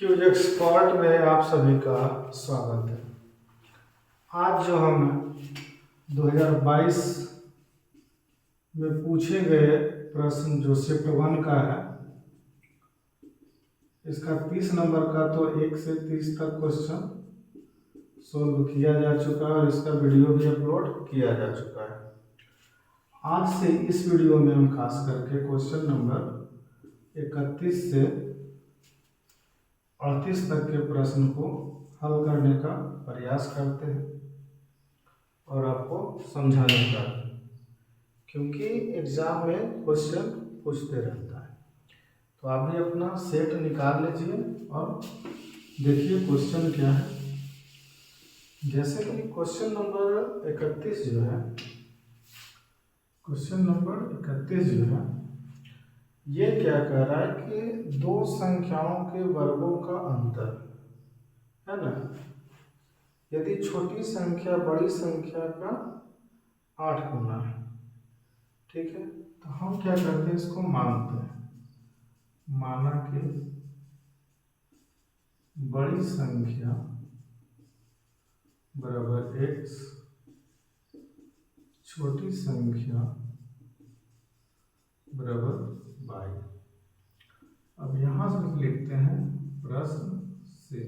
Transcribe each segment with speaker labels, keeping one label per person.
Speaker 1: Cues expert में आप सभी का स्वागत है। आज जो हम 2022 में पूछे गए प्रश्न जो शिफ्ट 1 का है, इसका 30 नंबर का तो 1 से 30 तक क्वेश्चन सोल्व किया जा चुका है और इसका वीडियो भी अपलोड किया जा चुका है। आज से इस वीडियो में हम खास करके क्वेश्चन नंबर 31 से 38 तक के प्रश्न को हल करने का प्रयास करते हैं और आपको समझाने का, क्योंकि एग्जाम में क्वेश्चन पूछते रहता है। तो आप भी अपना सेट निकाल लीजिए और देखिए क्वेश्चन क्या है। जैसे कि क्वेश्चन नंबर 31 जो है, क्वेश्चन नंबर 31 जो है, ये क्या कह रहा है कि दो संख्याओं के वर्गों का अंतर है ना, यदि छोटी संख्या बड़ी संख्या का 8 गुना है, ठीक है, तो हम क्या करते हैं, इसको मानते हैं। माना कि बड़ी संख्या बराबर x, छोटी संख्या बराबर y। अब यहां से लिखते हैं प्रश्न से।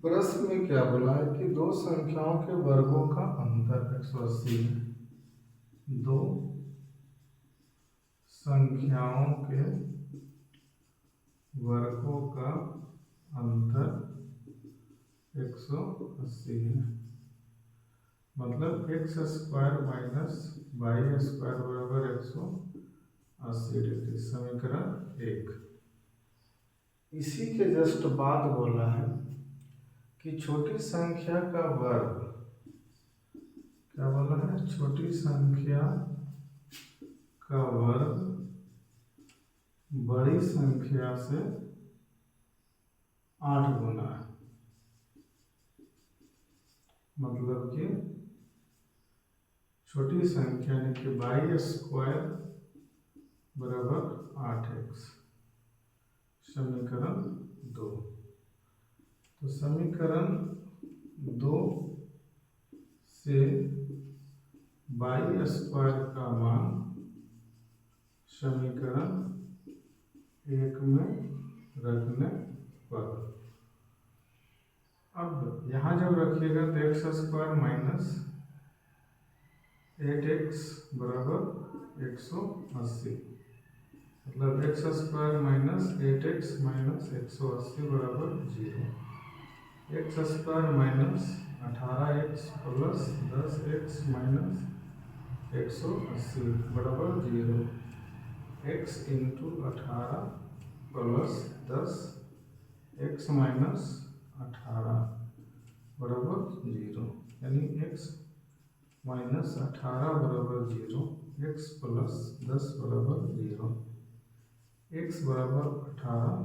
Speaker 1: प्रश्न में क्या बोला है कि दो संख्याओं के वर्गों का अंतर 180 है। दो संख्याओं के वर्गों का अंतर 180 है, मतलब x square minus y square बराबर 180 डिग्री। समीकरण 1। इसी के जस्ट बाद बोला है कि छोटी संख्या का वर्ग, क्या बोला है, छोटी संख्या का वर्ग बड़ी संख्या से 8 गुना है, मतलब कि छोटी संख्या यानी कि वाई स्क्वायर बराबर 8x। समीकरण 2। तो समीकरण 2 से वाई स्क्वायर का मान समीकरण 1 में रखने पर, अब यहाँ जब रखिएगा तो एक्स स्क्वायर माइनस 8x बराबर 180, मतलब x square minus 8x minus 180 बराबर 0। X square minus 18x plus 10x minus 180 बराबर 0। x into 18 plus 10 x minus 18 बराबर 0, यानी x माइनस 18 बराबर 0, x प्लस 10 बराबर 0, x बराबर 18,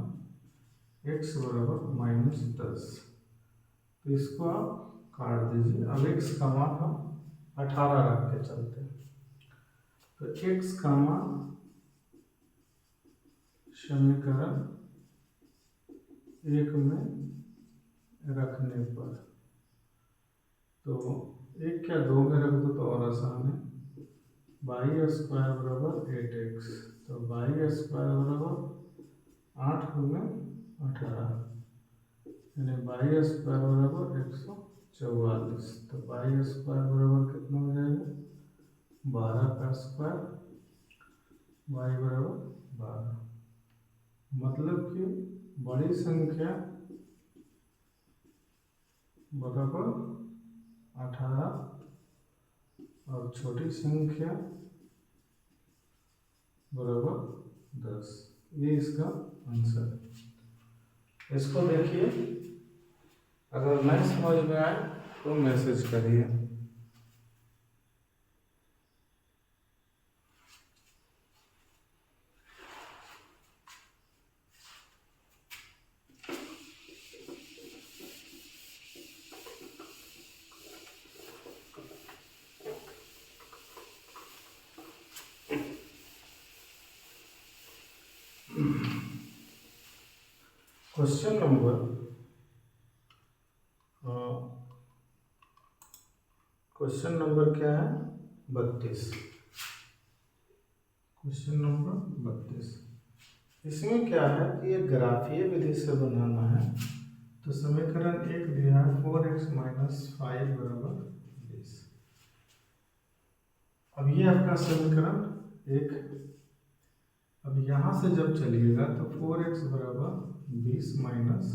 Speaker 1: x बराबर माइनस 10। तो इसको आप काट दीजिए। अब x का मान हम 18 रख के चलते हैं, तो x का मान समीकरण 1 में रखने पर, तो 1 क्या 2 में रख दो तो और आसान है। वाई स्क्वायर बराबर 8x, तो वाई स्क्वायर बराबर 8 में 18, यानी वाई स्क्वायर बराबर 144। तो वाई स्क्वायर बराबर कितना हो जाएगा, 12 का स्क्वायर, वाई बराबर 12। मतलब कि बड़ी संख्या बराबर 18 और छोटी संख्या बराबर 10। ये इसका आंसर है। इसको देखिए, अगर नहीं समझ में आए तो मैसेज करिए। क्वेश्चन नंबर क्या है 32। क्वेश्चन नंबर 32 इसमें क्या है कि ये ग्राफीय विधि से बनाना है। तो समीकरण 1 दिया है 4x - 5 बराबर 20। अब ये आपका समीकरण 1। अब यहाँ से जब चलिएगा तो 4x बराबर 20 माइनस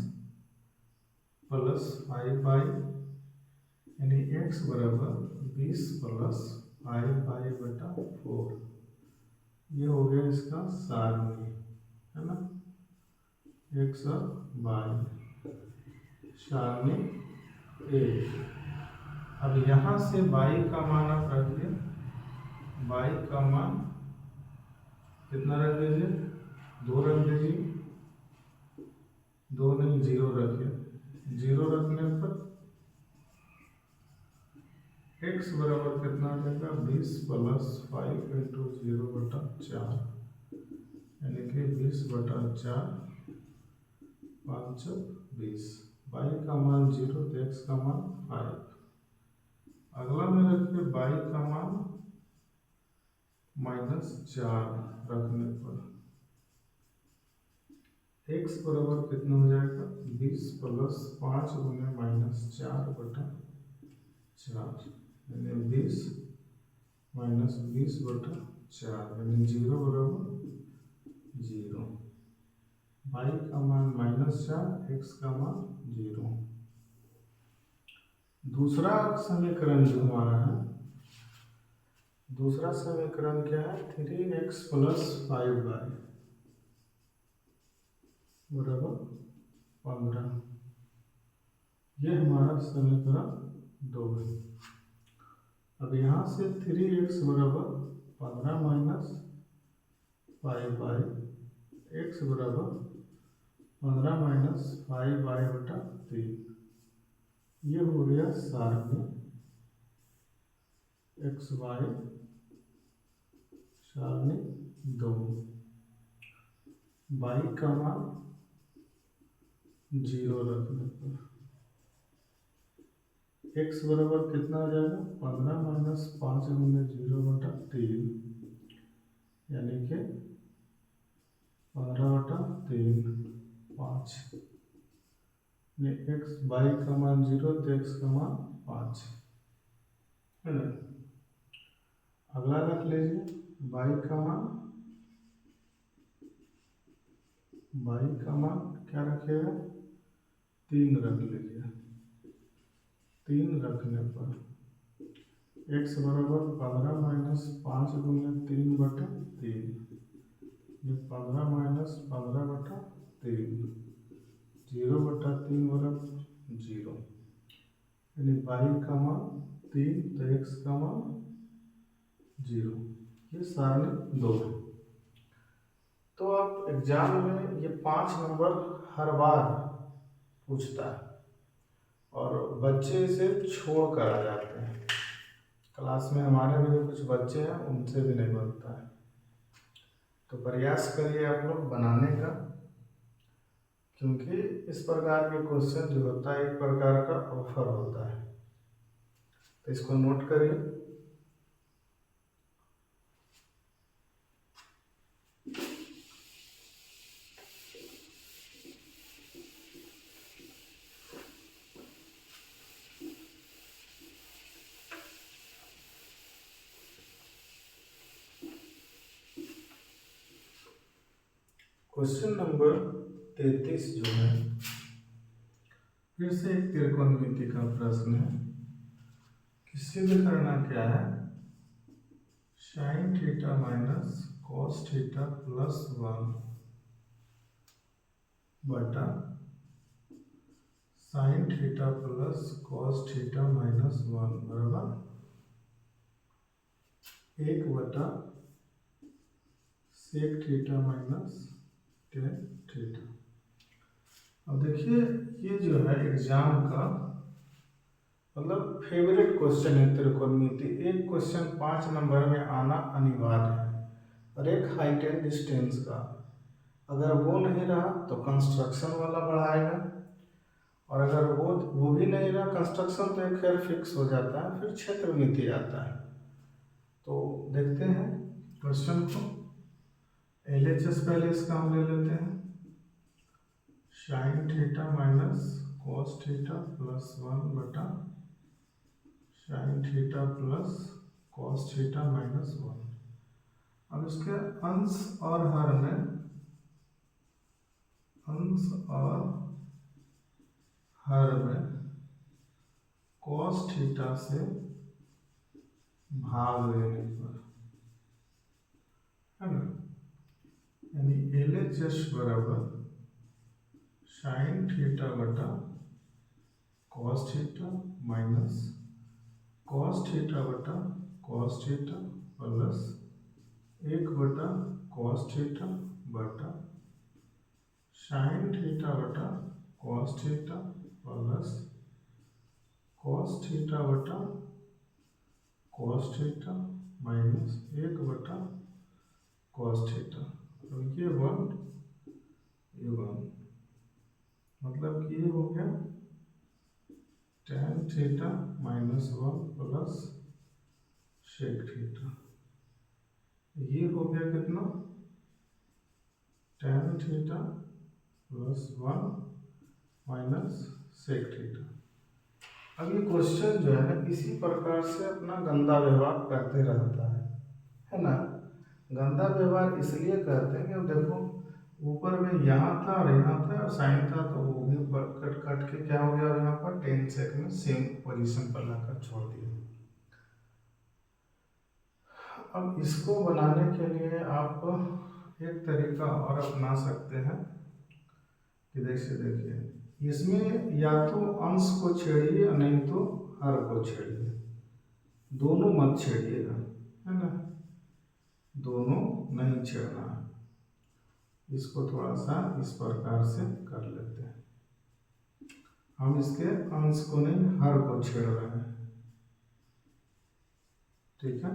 Speaker 1: प्लस 5y यानी x बराबर 20 प्लस 5y बटा 4। ये हो गया इसका सारणी, है ना, x और y सारणी 1। अब यहाँ से y का मान आप रखिए, y का मान कितना रख दीजिए, 2 रख दीजिए, 2 नहीं 0 रखिए। 0 रखने पर x बराबर कितना आ जाएगा 20 प्लस 5 इंटू 0 बटा 4 यानी कि 20 बटा 4 5 20। y का मान 0 तो x का मान 5। अगला में रखिए y का मान -4 रखने पर x बराबर कितना हो जाएगा 20 प्लस 5 गुने -4 बटा 4 यानी 20 माइनस 20 बटा 4 यानी 0 बराबर 0। y का मान -4 x का मान 0। दूसरा समीकरण जो हमारा है, दूसरा समीकरण क्या है 3x प्लस 5y बराबर 15। ये हमारा समीकरण 2 है। अब यहाँ से 3x बराबर 15 माइनस 5y x बराबर 15 माइनस 5y बटा 3। ये हो गया सारणी xy सारणी 2। y का मान 0 रखने पर x बराबर कितना आ जाएगा 15 माइनस 5 गुने 0 बटा 3 यानी कि 15 बटा 3 5 x y का मान 0 तो x का मान 5 है ना। अगला रख लीजिए y का मान क्या रखिएगा 3 रख लीजिए। 3 रखने पर x बराबर 15 माइनस 5 गुने 3 बटा 3 ये 15 माइनस 15 बटा 3 0 बटा 3 बराबर 0 यानी y का मान 3 तो x का मान 0। ये सारणी 2 है। तो अब एग्जाम में ये 5 नंबर हर बार पूछता है और बच्चे इसे छोड़ कर आ जाते हैं। क्लास में हमारे भी जो कुछ बच्चे हैं उनसे भी नहीं बनता है। तो प्रयास करिए आप लोग बनाने का, क्योंकि इस प्रकार के क्वेश्चन जो होता है एक प्रकार का ऑफर होता है। तो इसको नोट करिए। क्वेश्चन नंबर 33 जो है फिर से एक त्रिकोणमिति का प्रश्न है कि सिद्ध करना क्या है sin theta minus cos theta plus 1 बटा sin theta plus cos theta minus 1 बराबर 1 बटा sec theta minus tan theta. अब देखिए ये जो है एग्जाम का मतलब फेवरेट क्वेश्चन है त्रिकोणमिति। एक क्वेश्चन 5 नंबर में आना अनिवार्य है और एक हाइट एंड डिस्टेंस का। अगर वो नहीं रहा तो कंस्ट्रक्शन वाला बढ़ाएगा, और अगर वो भी नहीं रहा कंस्ट्रक्शन तो एक खैर फिक्स हो जाता है, फिर क्षेत्रमिति आता है। तो देखते हैं क्वेश्चन को। LHS पहले इसका हम ले लेते हैं, sine theta minus cos theta plus 1 बटा sine theta plus cos theta minus 1। अब इसके अंश और हर में, अंश और हर में कॉस थीटा से भाग लेने पर, है ना, यानी LHS बराबर साइन थीटा बटा cos theta minus cos theta बटा कॉस थीटा प्लस 1 बटा कॉस थीटा बटा साइन थीटा बटा cos theta plus cos theta बटा कॉस थीटा माइनस 1 बटा कॉस थीटा। अब ये 1 मतलब कि ये हो गया tan theta minus 1 plus sec theta. ये हो गया कितना, tan theta plus 1 minus sec theta. अब ये क्वेश्चन जो है ना इसी प्रकार से अपना गंदा व्यवहार करते रहता है ना। गंदा व्यवहार इसलिए करते हैं कि अब देखो ऊपर में यहाँ था और यहाँ था और साइन था, तो वो भी कट कट के क्या हो गया, यहाँ पर tan सेक में सेम पोजीशन पर लाकर छोड़ दिया। अब इसको बनाने के लिए आप एक तरीका और अपना सकते हैं कि देखिए इसमें या तो अंश को छेड़िए नहीं तो हर को छेड़िए, दोनों मत छेड़िएगा, है ना, दोनों नहीं छेड़ना है। इसको थोड़ा सा इस प्रकार से कर लेते हैं, हम इसके अंश को नहीं हर को छेड़ रहे हैं, ठीक है,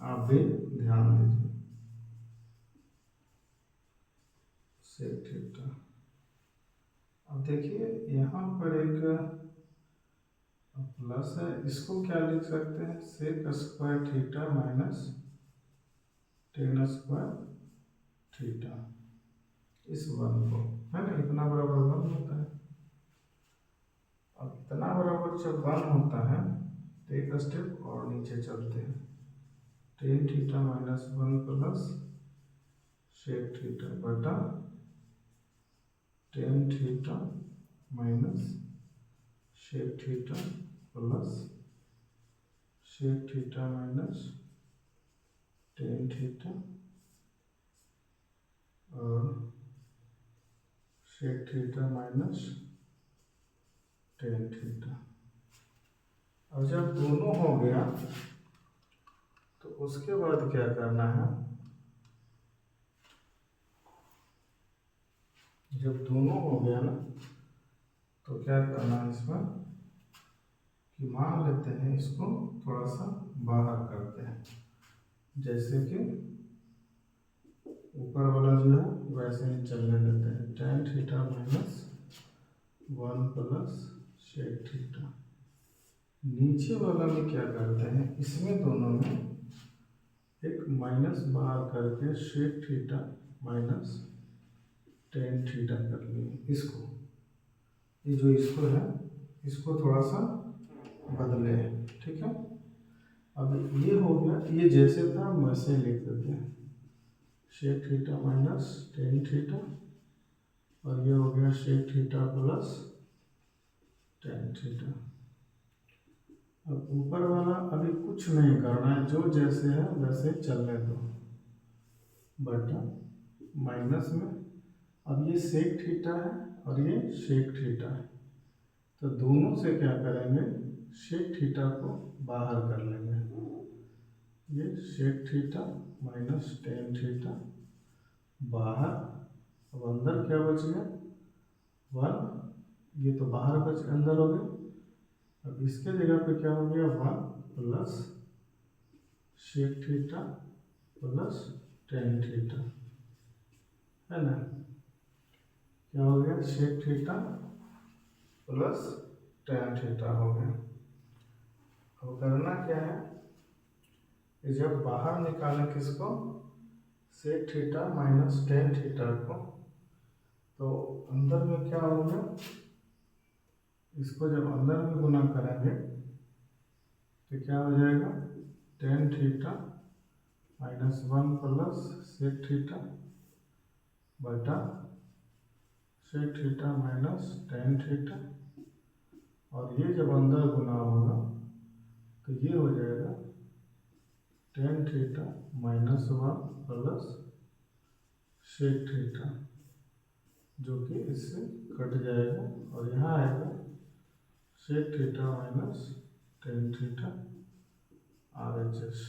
Speaker 1: आप भी ध्यान दीजिए। सेक थीटा, अब देखिए यहाँ पर एक प्लस है, इसको क्या लिख सकते हैं, sec square theta minus tan square theta, इस 1 को, है ना, इतना बराबर 1 होता है। अब इतना बराबर जब 1 होता है तो एक स्टेप और नीचे चलते हैं, tan theta minus 1 plus sec theta बटा tan theta minus sec theta plus sec theta minus tan theta और sec theta minus tan theta. अब जब दोनों हो गया तो उसके बाद क्या करना है, जब दोनों हो गया ना तो क्या करना है इसमें कि मान लेते हैं इसको थोड़ा सा बाहर करते हैं, जैसे कि ऊपर वाला जो है वैसे ही चलने देते हैं, tan theta minus 1 plus sec theta. नीचे वाला में क्या करते हैं, इसमें दोनों में एक माइनस बाहर करके sec theta minus tan theta कर लिए। इसको, ये जो इसको है इसको थोड़ा सा बदले, ठीक है। अब ये हो गया, ये जैसे था वैसे लिख देते हैं, sec theta minus tan theta, और ये हो गया sec theta plus tan theta. अब ऊपर वाला अभी कुछ नहीं करना है, जो जैसे है वैसे चलने दो, बटा माइनस में, अब ये सेक थीटा है और ये सेक थीटा है, तो दोनों से क्या करेंगे, सेक थीटा को बाहर कर लेंगे, ये sec theta minus tan theta बाहर, अब अंदर क्या बच गया 1, ये तो बाहर बच अंदर हो गया। अब इसके जगह पे क्या हो गया 1 plus sec theta plus tan theta, है ना। क्या हो गया, sec theta plus tan theta हो गया। अब करना क्या है कि जब बाहर निकालें किसको, sec theta minus tan theta को, तो अंदर में क्या होगा, इसको जब अंदर में गुना करेंगे तो क्या हो जाएगा, tan theta minus one plus sec theta बटा sec theta minus tan theta, और ये जब अंदर गुना होगा तो ये हो जाएगा tan theta minus one plus sec theta, जो कि इससे कट जाएगा और यहाँ आएगा sec theta minus tan theta RHS,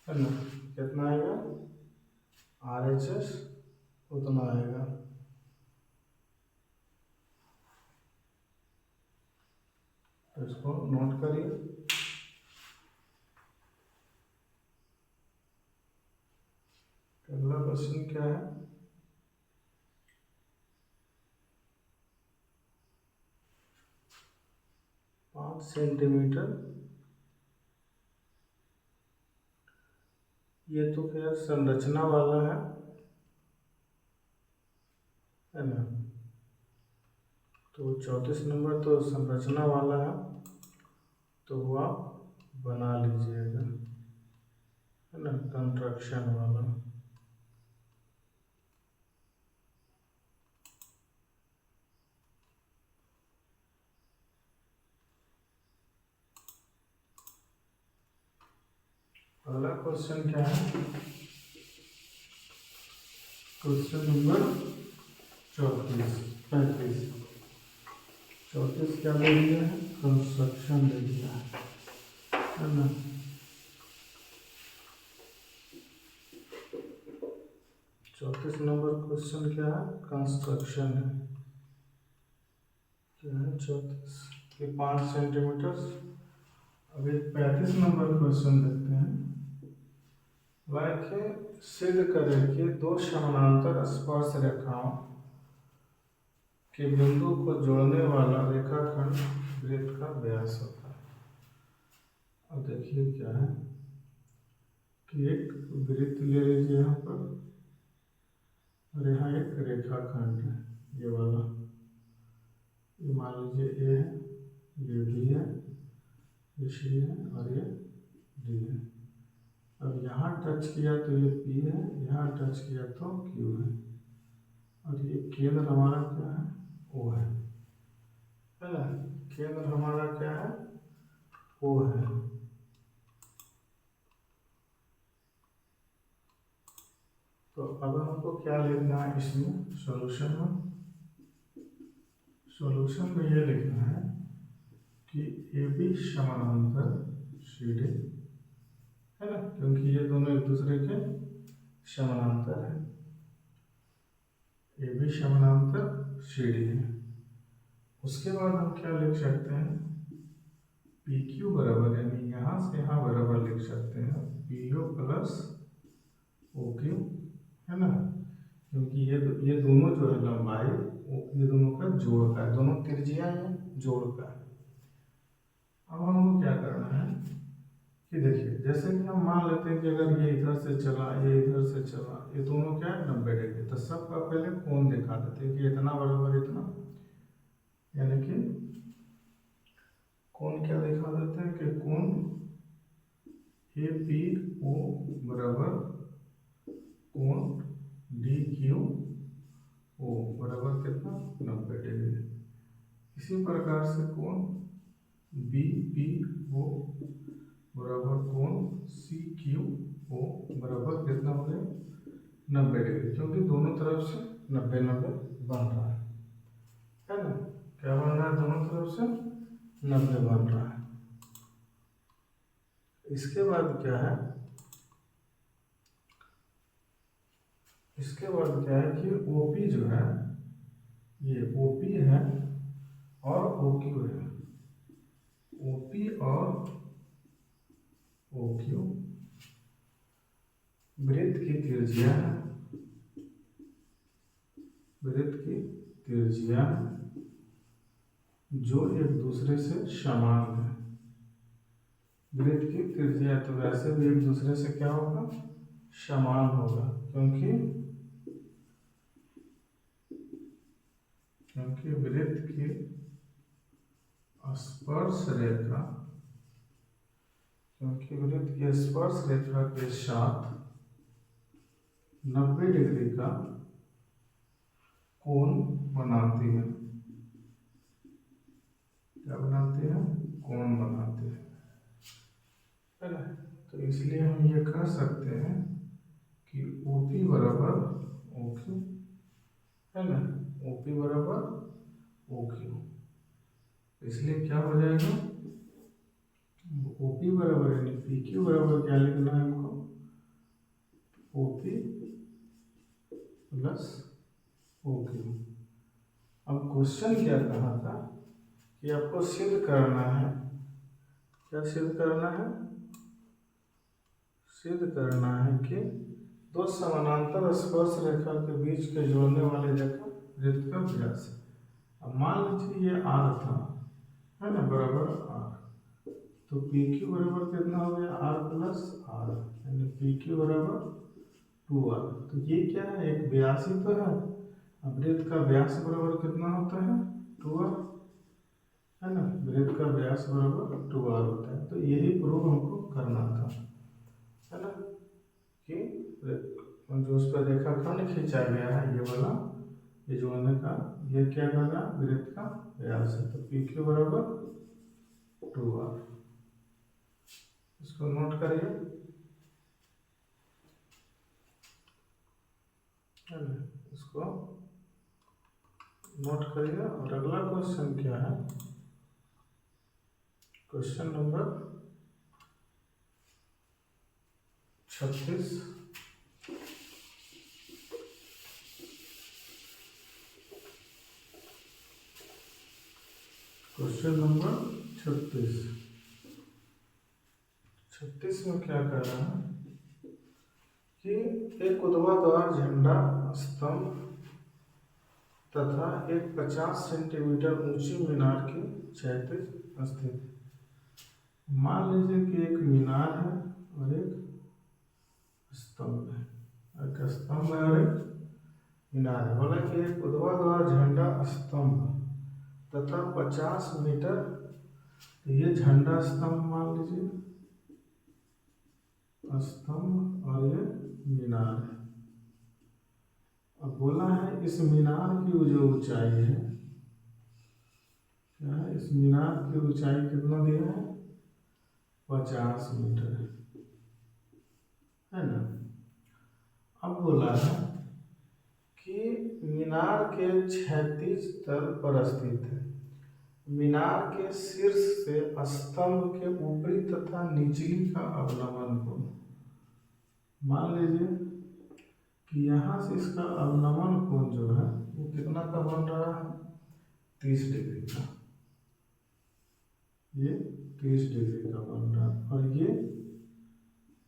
Speaker 1: है ना। कितना आएगा, RHS उतना आएगा। तो इसको नोट करिए। अगला क्वेश्चन क्या है, 5 सेंटीमीटर, ये तो खैर संरचना वाला है ना। तो 34 नंबर तो संरचना वाला है, तो वो आप बना लीजिएगा, है ना, कंस्ट्रक्शन वाला। अगला क्वेश्चन क्या है, क्वेश्चन नंबर 34 क्या दे दिया है, कंस्ट्रक्शन दे दिया है ना। चौंतीस नंबर क्वेश्चन क्या है, कंस्ट्रक्शन है। क्या है 34 के 5 सेंटीमीटर। अभी 35 नंबर क्वेश्चन देखते हैं। वाक्य सिद्ध करें कि दो समानांतर स्पर्श रेखाओं के बिंदु को जोड़ने वाला रेखाखंड वृत्त का व्यास होता है। अब देखिए क्या है कि एक वृत्त ले लीजिए यहाँ पर, और यहाँ एक रेखाखंड है, ये वाला, ये मान लीजिए ए है, ये बी है, ये सी है और ये डी है। अब यहाँ टच किया तो ये पी है, यहाँ टच किया तो क्यू है, और ये केंद्र हमारा क्या है, ओ है ना। केंद्र हमारा क्या है, ओ है। तो अब हमको क्या लिखना है इसमें, सॉल्यूशन में ये लिखना है कि ए बी समानांतर सी डी, है ना, क्योंकि ये दोनों एक दूसरे के समानांतर है। ए बी समानांतर सी डी है। उसके बाद हम क्या लिख सकते हैं, पी क्यू बराबर, यानी यहाँ से यहाँ बराबर लिख सकते हैं P O plus O Q, है ना, क्योंकि ये दोनों जो है लंबाई, ये दोनों का जोड़ का है, दोनों त्रिज्या है जोड़ का है। अब हमको क्या करना है कि देखिए, जैसे कि हम मान लेते हैं कि अगर ये इधर से चला, ये इधर से चला, ये दोनों क्या है 90 डिग्री, तो सबका पहले कोण दिखा देते हैं कि इतना बराबर इतना, यानी कि कोण क्या दिखा देते हैं कि कोण ए पी ओ बराबर कोण डी क्यू ओ बराबर कितना 90 डिग्री। इसी प्रकार से कोण बी पी ओ बराबर कोण सी क्यू ओ बराबर कितना हो गया 90 डिग्री, क्योंकि दोनों तरफ से 90-90 बन रहा है ना। क्या बन रहा है, दोनों तरफ से 90 बन रहा है। इसके बाद क्या है, इसके बाद क्या है कि OP जो है, ये OP है और OQ है। OP और OQ वृत्त की त्रिज्या है, त्रिज्या है जो एक दूसरे से समान है। वृत्त की त्रिज्या तो वैसे भी एक दूसरे से क्या होगा, समान होगा, क्योंकि वृत्त की स्पर्श रेखा के साथ 90 डिग्री का कोण बनाती है। क्या बनाती है, कोण बनाती है ना। तो इसलिए हम ये कह सकते हैं कि OP बराबर OQ है ना, OP बराबर OQ। इसलिए क्या हो जाएगा, OP बराबर यानी PQ बराबर क्या लिखना है हमको, OP प्लस OQ। अब क्वेश्चन क्या कहा था कि आपको सिद्ध करना है, क्या सिद्ध करना है, सिद्ध करना है कि दो समानांतर स्पर्श रेखा के बीच के जोड़ने वाली रेखा वृत्त का व्यास है। अब मान लीजिए ये R था, है ना, बराबर R, तो PQ बराबर कितना हो गया, R प्लस R, यानी PQ बराबर 2R। तो ये क्या है, एक व्यास ही तो है। अब वृत्त का व्यास बराबर कितना होता है, 2R, है ना, वृत्त का व्यास बराबर 2R होता है। तो यही प्रूव हमको करना था, है ना, कि जो उस पर रेखाखंड खींचा गया है ये वाला, ये जोड़ने का, ये क्या करना, वृत्त का व्यास है। तो PQ बराबर 2R, इसको नोट करिए, है ना, इसको नोट करिए। और अगला क्वेश्चन क्या है, क्वेश्चन नंबर 36। क्वेश्चन नंबर 36 में क्या कर रहा है कि एक ऊर्ध्वाधर झंडा स्तंभ तथा एक 50 सेंटीमीटर ऊंची मीनार की क्षैतिज स्थित। मान लीजिए कि एक मीनार है और एक स्तंभ है, एक स्तंभ है और एक मीनार है। बोला कि एक ऊर्ध्वाधर झंडा स्तंभ तथा 50 मीटर, तो ये झंडा स्तंभ मान लीजिए, स्तंभ और ये मीनार है। अब बोला है इस मीनार की जो ऊंचाई है, क्या है, इस मीनार की ऊंचाई कितना दिया है, 50 मीटर है ना। अब बोला है कि मीनार के क्षैतिज तल पर स्थित है। मीनार के शीर्ष से स्तंभ के ऊपरी तथा निचली का अवलंबन कोण, मान लीजिए कि यहाँ से इसका अवलंबन कोण जो है वो कितना का बन रहा है, 30 डिग्री का, ये 30 डिग्री का बन रहा है और ये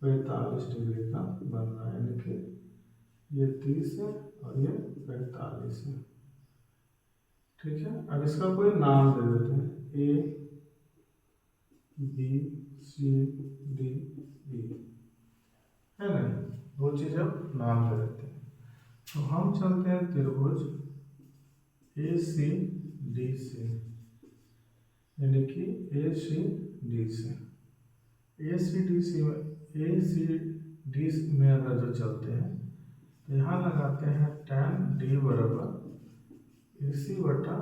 Speaker 1: 45 डिग्री का बन रहा है, यानी कि ये 30 है और ये 45 है। ठीक है, अब इसका कोई नाम दे देते हैं, A B C D E, है ना, दो चीज अब नाम दे देते हैं। तो हम चलते हैं त्रिभुज ACDC, यानी कि ACDC में अगर जो चलते हैं तो यहाँ लगाते हैं tan D बराबर AC बटा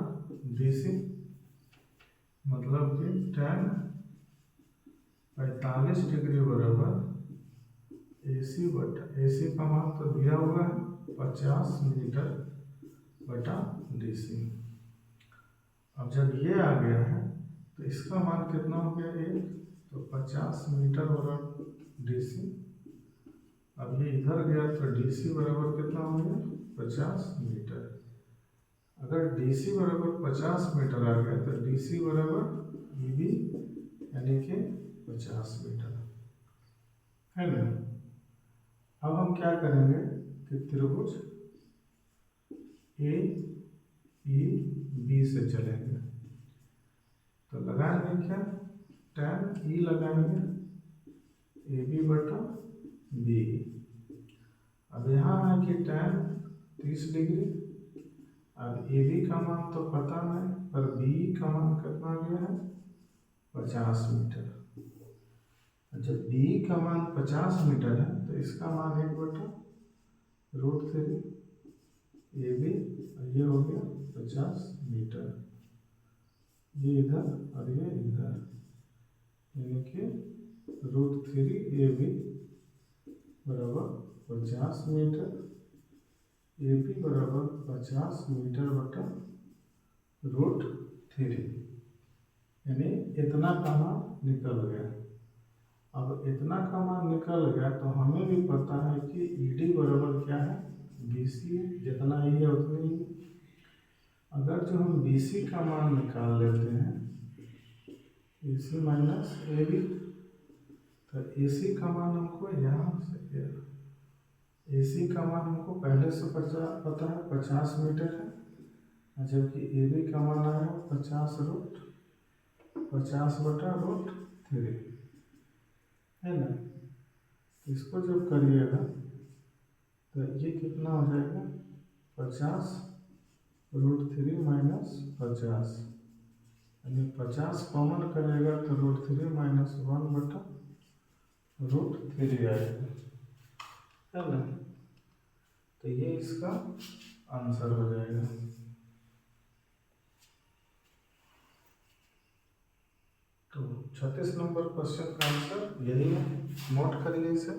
Speaker 1: DC, मतलब कि tan 45 डिग्री बराबर AC का मान तो दिया हुआ है 50 मीटर बटा DC। अब जब ये आ गया है तो इसका मान कितना हो गया, 1, तो 50 मीटर बराबर DC। अब ये इधर गया तो DC बराबर कितना हो गया, 50 मीटर। अगर DC बराबर 50 मीटर आ गया तो DC बराबर EB, यानी कि 50 मीटर, है ना। अब हम क्या करेंगे कि त्रिभुज ई बी से चलेंगे। तो लगाएंगे क्या, tan ई लगाएंगे ए बी बटा बी। अब यहाँ है कि tan 30 डिग्री। अब ए बी का मान तो पता नहीं, पर बी का मान कितना गया है 50 मीटर। जब बी का मान 50 मीटर है तो इसका मान 1/√3 ए बी, ये हो गया 50 मीटर, ये इधर और ये इधर, यानी कि √3 ए बी बराबर 50 मीटर, ए बी बराबर 50 मीटर बटा √3, यानी इतना का मान निकल गया। अब इतना का मान निकल गया तो हमें भी पता है कि ई डी बराबर क्या है बी सी है, जितना ई है उतनी ही। अगर जो हम बी सी का मान निकाल लेते हैं ए सी माइनस ए बी, तो ए सी का मान हमको यहाँ से, ए सी का मान हमको पहले से पता है 50 मीटर है, जबकि ए बी का मान आया 50 बटा √3 है ना। इसको जब करिएगा तो ये कितना हो जाएगा 50 √3 माइनस 50, यानी 50 कॉमन करेगा तो √3 माइनस 1 बटा √3 आएगा, है ना। तो ये इसका आंसर हो जाएगा। तो 36 नंबर क्वेश्चन का आंसर यही है, नोट करिए इसे।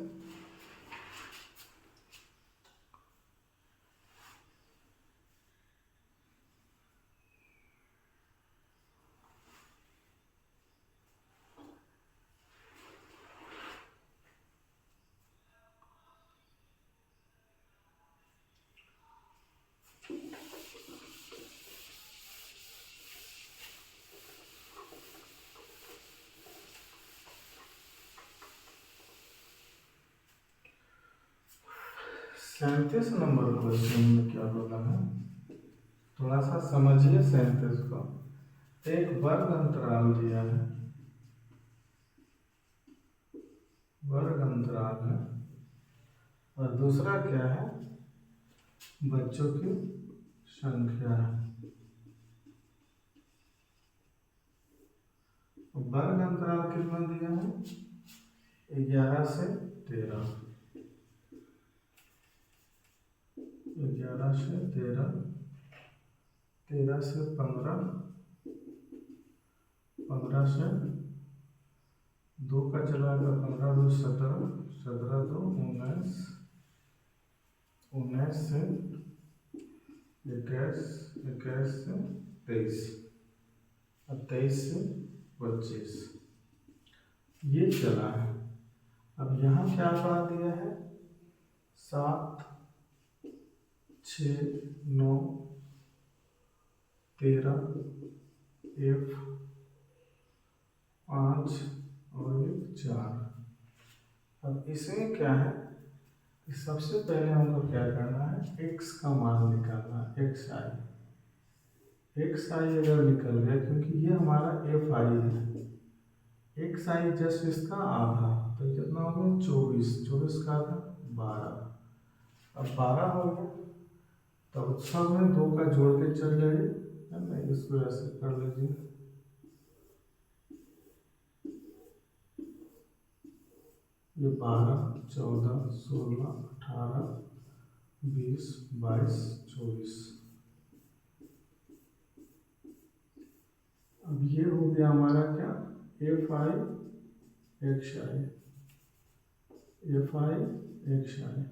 Speaker 1: सैंतीस नंबर क्वेश्चन में क्या बोला है, थोड़ा सा समझिए 37 को। एक वर्ग अंतराल दिया है, वर्ग अंतराल है, और दूसरा क्या है बच्चों की संख्या है। वर्ग अंतराल कितना दिया है 11 से 13, 11 से 13, 13 से 15, 15 से 2 का चला गया 15 2 17, 17 2 19, 19 से 21, 21 से 23, अब 23 से 25 ये चला है। अब यहाँ क्या पढ़ा दिया है 7 6 9 13 F 5 और 4। अब इसमें क्या है कि सबसे पहले हमको क्या करना है x का मान निकालना है, एक्स आई अगर निकल गया, क्योंकि ये हमारा एफ आई है, एक्स आई जस्ट इसका आधा, तो कितना हो गया 24, 24 का आधा 12। अब 12 हो गया, तब सब में 2 का जोड़ के चल जाइए, है ना। इसको ऐसे कर लीजिए, ये 12 14 16 18 20 22 24। अब ये हो गया हमारा क्या F I X I, F I X I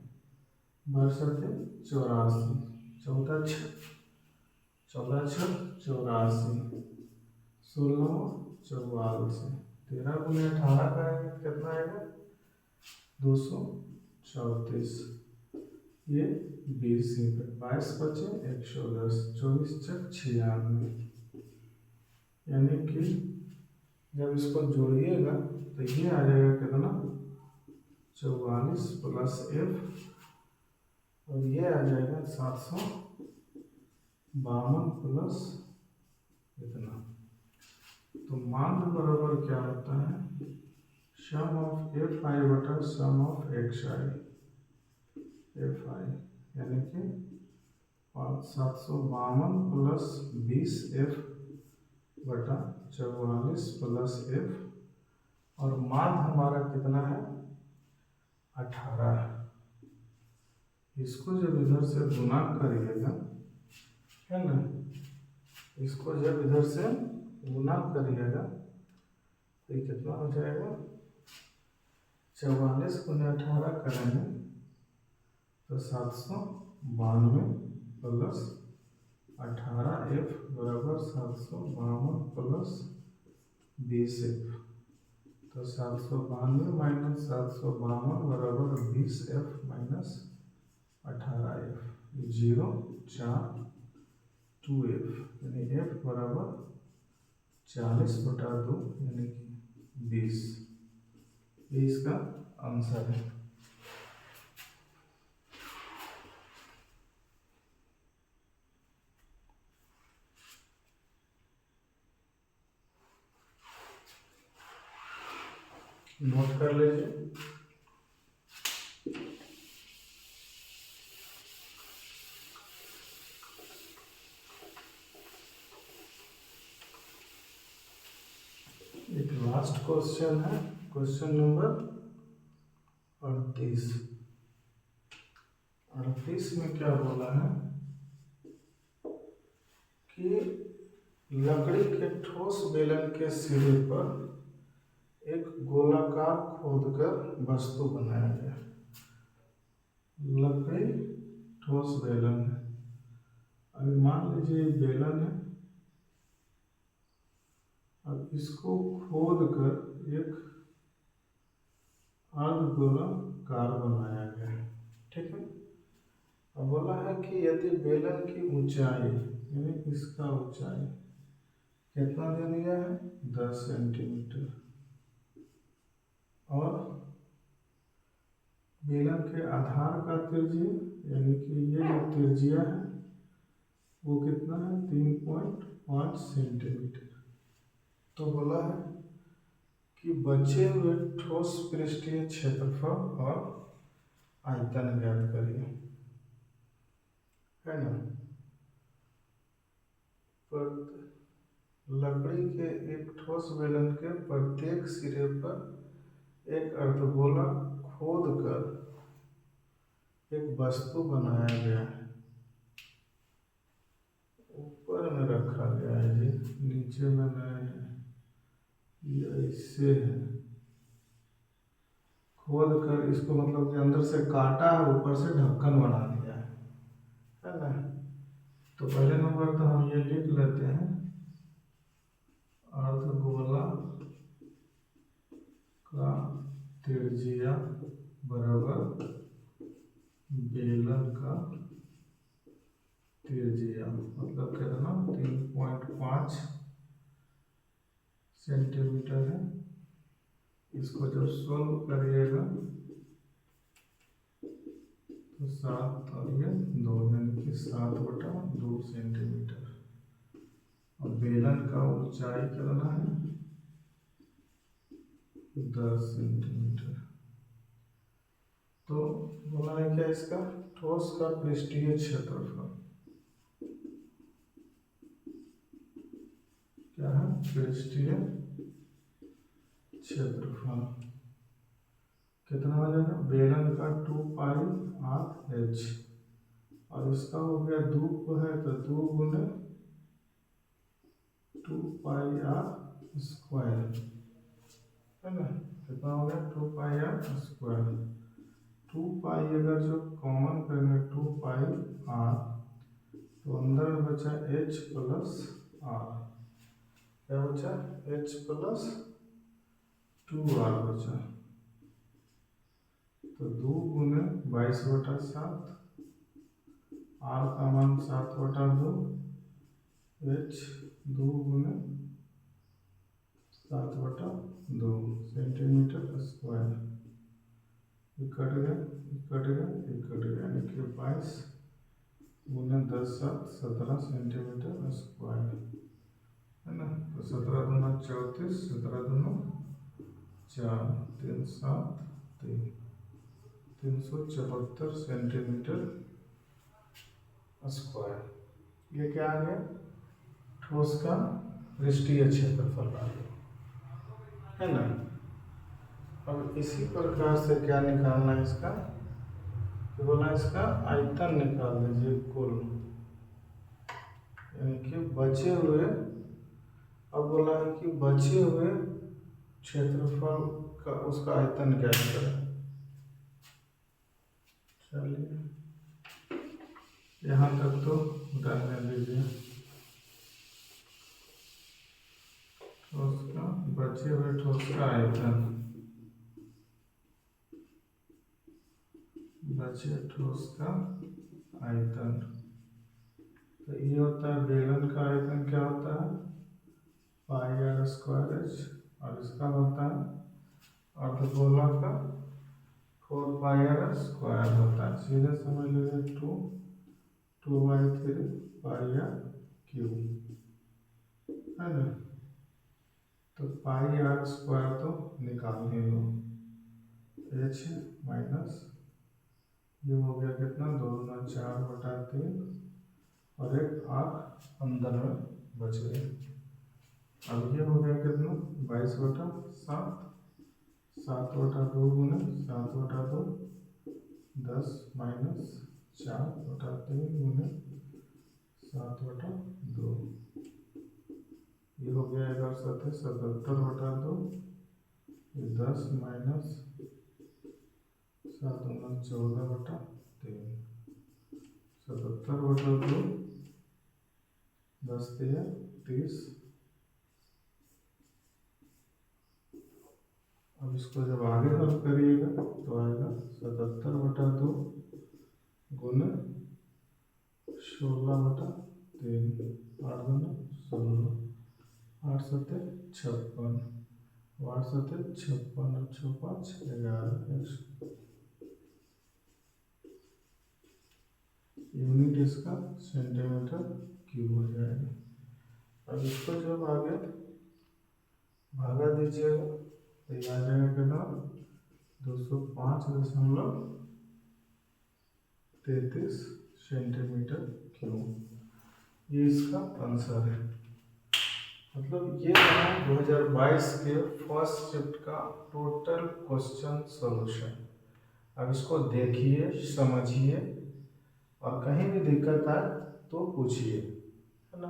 Speaker 1: बरसते 84, 14 14 84, 16 44, 13 गुने 18 करेंगे कितना आएगा 234, ये 20 22 बचे 110, 24 चक 96, यानी कि जब इसको जोड़िएगा तो ये आ जाएगा कितना 44 प्लस एफ, और ये आ जाएगा 52 प्लस इतना। तो माध्य बराबर क्या होता है, सम ऑफ एफ आई बटा sum of X I. F I यानी कि 752 प्लस 20 एफ बटा 44 प्लस एफ, और माध्य हमारा कितना है 18। इसको जब इधर से गुना करिएगा, है ना, इसको जब इधर से गुना करिएगा तो ये कितना हो जाएगा, 44 गुना 18 करेंगे तो 792 प्लस 18 एफ बराबर 752 प्लस 20 एफ। तो 792 माइनस 752 बराबर 20 एफ माइनस 18 एफ, 0 4 2 एफ, यानी एफ बराबर 40/2 यानी कि 20। ये इसका आंसर है। नोट कर लीजिए। एक लास्ट क्वेश्चन है, क्वेश्चन नंबर 38। 38 में क्या बोला है कि लकड़ी के ठोस बेलन के सिरे पर एक गोलाकार खोदकर वस्तु बनाया गया। लकड़ी ठोस बेलन है। अभी मान लीजिए बेलन है, अब इसको खोद कर एक अर्धगोलाकार बनाया गया है, ठीक है। अब बोला है कि यदि बेलन की ऊंचाई यानी इसका ऊंचाई कितना दे दिया है 10 सेंटीमीटर, और बेलन के आधार का त्रिज्या यानी कि ये जो त्रिज्या है वो कितना है 3.5 सेंटीमीटर। तो बोला है कि बचे हुए ठोस पृष्ठीय क्षेत्रफल और आयतन ज्ञात करिए, है ना। पर लकड़ी के एक ठोस बेलन के प्रत्येक सिरे पर एक अर्धगोला खोद कर एक वस्तु बनाया गया है। ऊपर में रखा गया है जी, नीचे में नहीं है, ये ऐसे है। खोद कर इसको मतलब कि अंदर से काटा है, ऊपर से ढक्कन बना दिया है ना। तो पहले नंबर तो हम ये लिख लेते हैं, अर्धगोला का त्रिज्या बराबर बेलन का त्रिज्या, मतलब कितना 3.5 सेंटीमीटर है। इसको जब सोल्व करिएगा तो 7 और ये 2 यानी कि 7/2 सेंटीमीटर, और बेलन का ऊंचाई कितना है 10 सेंटीमीटर। तो बोला है क्या इसका ठोस का पृष्ठीय क्षेत्रफल क्या है, पृष्ठीय क्षेत्रफल कितना हो जाएगा, बेलन का 2πr/h, और इसका हो गया 2 है तो 2 गुने 2πr², है ना। कितना हो गया 2πr²। 2π अगर जो कॉमन करेंगे 2πr, तो अंदर बचा h प्लस r, क्या बचा h प्लस 2r बचा। तो 2 गुने 22/7, r का मान 7/2, h 2 गुने 7/2 सेंटीमीटर स्क्वायर। कट गया, यानी कि 22 गुने 10 7 17 सेंटीमीटर स्क्वायर है ना। तो 17 दूना 34, 17 दूना 4, 3 7 3, 374 सेंटीमीटर स्क्वायर। ये क्या आ गया, ठोस का पृष्ठीय क्षेत्रफल आ गया, है ना। अब इसी प्रकार से क्या निकालना है इसका, तो बोला इसका आयतन निकाल दीजिए कुल, यानी कि बचे हुए, अब बोला है कि बचे हुए क्षेत्रफल का उसका आयतन क्या करें। चलिए यहाँ तक तो रहने दीजिए, ठोस का बचे हुए ठोस का आयतन, बचे ठोस का आयतन, तो ये होता है बेलन का आयतन, क्या होता है पाई आर स्क्वायर एच, और इसका होता है अर्धगोला का 4 पाई आर स्क्वायर होता है। सीधे समझ लीजिए 2/3 पाई आर क्यूब, है ना। तो पाई आर स्क्वायर तो निकाल ही लो, एच माइनस ये हो गया कितना, 2 गुना 4/3 और एक 8 अंदर में बच गए। अब ये हो गया कितना 22/7, 7/2 गुना 7/2 10 माइनस 4/3 गुना 7/2, ये हो गया 77/2, 10 माइनस 7 गुना 14/3, 77/2, 10 3 30। अब इसको जब आगे हल करिएगा तो आएगा 77/2 गुना 16/3, 8 गुना 16, 8 7 56, 8 7 56 और 6 5 11, यूनिट इसका सेंटीमीटर क्यूब हो जाएगा। अब इसको जब आगे भागा दीजिएगा तो ये आ जाएगा कितना 205.33 सेंटीमीटर क्यूब। ये इसका आंसर है। मतलब ये रहा 2022 के फर्स्ट शिफ्ट का टोटल क्वेश्चन सॉल्यूशन। अब इसको देखिए, समझिए, और कहीं भी दिक्कत आए तो पूछिए, है ना।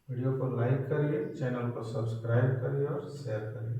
Speaker 1: वीडियो को लाइक करिए, चैनल को सब्सक्राइब करिए और शेयर करिए।